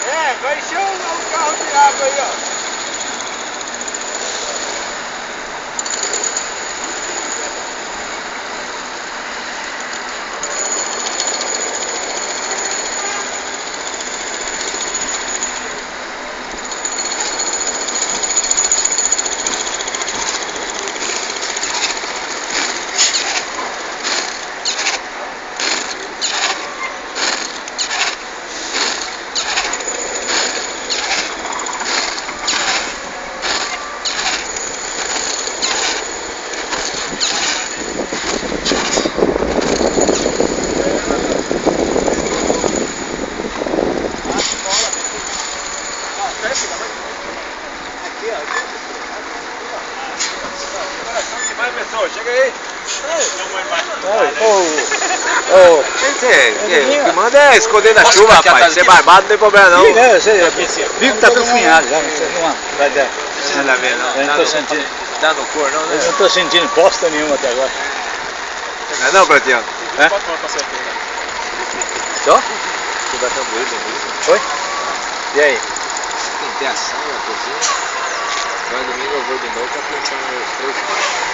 É, vai encher o carro de água aí, ó. Vai, pessoal, chega aí. O que manda é esconder na chuva, rapaz. Ser barbado não tem problema não. Viu que tá tudo cunhado já, não vai dar. Não dá ver não. Eu não tô sentindo. Dá no cor não, né? Eu não tô sentindo bosta nenhuma até agora. Não é não, Bratiano? É? Só? Tu vai tamborir, beleza? Foi? E aí? Tem que ter ação na cozinha. Mas domingo eu vou de novo pra pensar nos meus 3 filhos.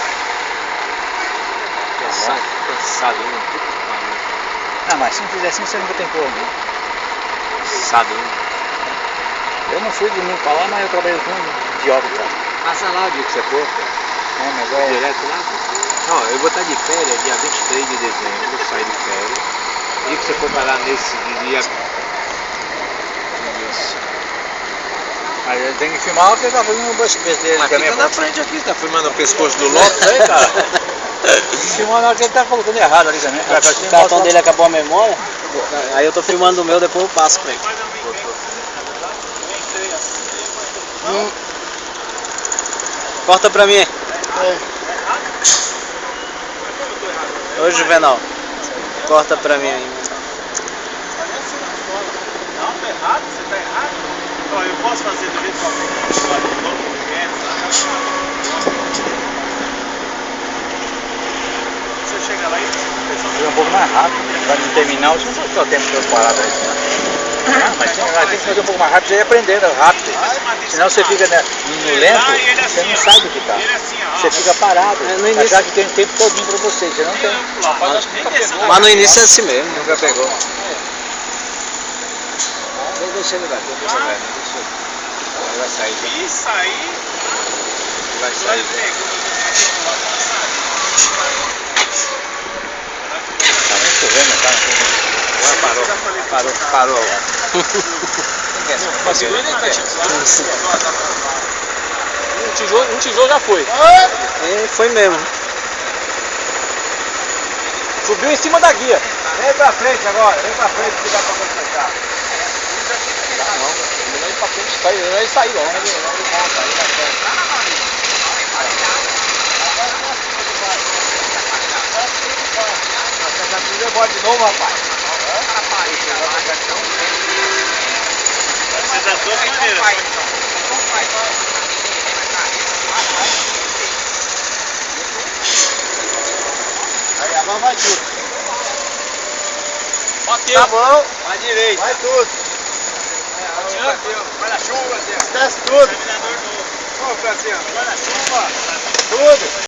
Cansado, hein? Puta que pariu. Não, mas se não fizer assim, você nunca tem como, né? Cansado, hein? Eu não fui domingo pra lá, mas eu trabalhei com um idiota, cara. Passa lá o dia que você for, pô. É, mas é... Direto lá, pô. Não, eu vou estar de férias dia 23 de dezembro, vou sair de férias. O dia que você for pra lá nesse dia... Mas ele tem que filmar o que ele tá fazendo no bastidor dele. Mas fica na frente aqui, tá filmando o pescoço do Lopes aí, cara. Filmando na hora que ele tá colocando errado ali também. O cartão dele acabou a memória, aí eu tô filmando o meu, depois eu passo pra ele. Corta pra mim. Ô Juvenal, corta pra mim aí. Não, tá errado, você tá errado. Ó, eu posso fazer do jeito que eu você chega lá e Foi um pouco mais rápido, para não terminar, você não sabe o tempo que eu parado aí. Mas tem que fazer um pouco mais rápido, já ir aprendendo rápido. Senão você fica no lento, você não sabe o que tá. Você fica parado, achar que tem tempo todinho para você não tem. Mas no início é assim mesmo. Nunca pegou. Deixa ele lá, deixa ele lá. Ele vai sair. Isso aí. Vai sair. Tá nem chovendo, tá? Agora parou. Mas segura ele, um tijolo já foi. É, foi mesmo. Subiu em cima da guia. Vem pra frente agora, vem pra frente que dá pra completar. Ele vai sair logo. Você bora de novo, rapaz. Você das duas maneiras. Aí agora vai tudo. Bateu. Tá bom, vai direito. Vai tudo. Vai na chuva, Zé. Desce tudo. Ô, Cassiano, vai na chuva. Tudo.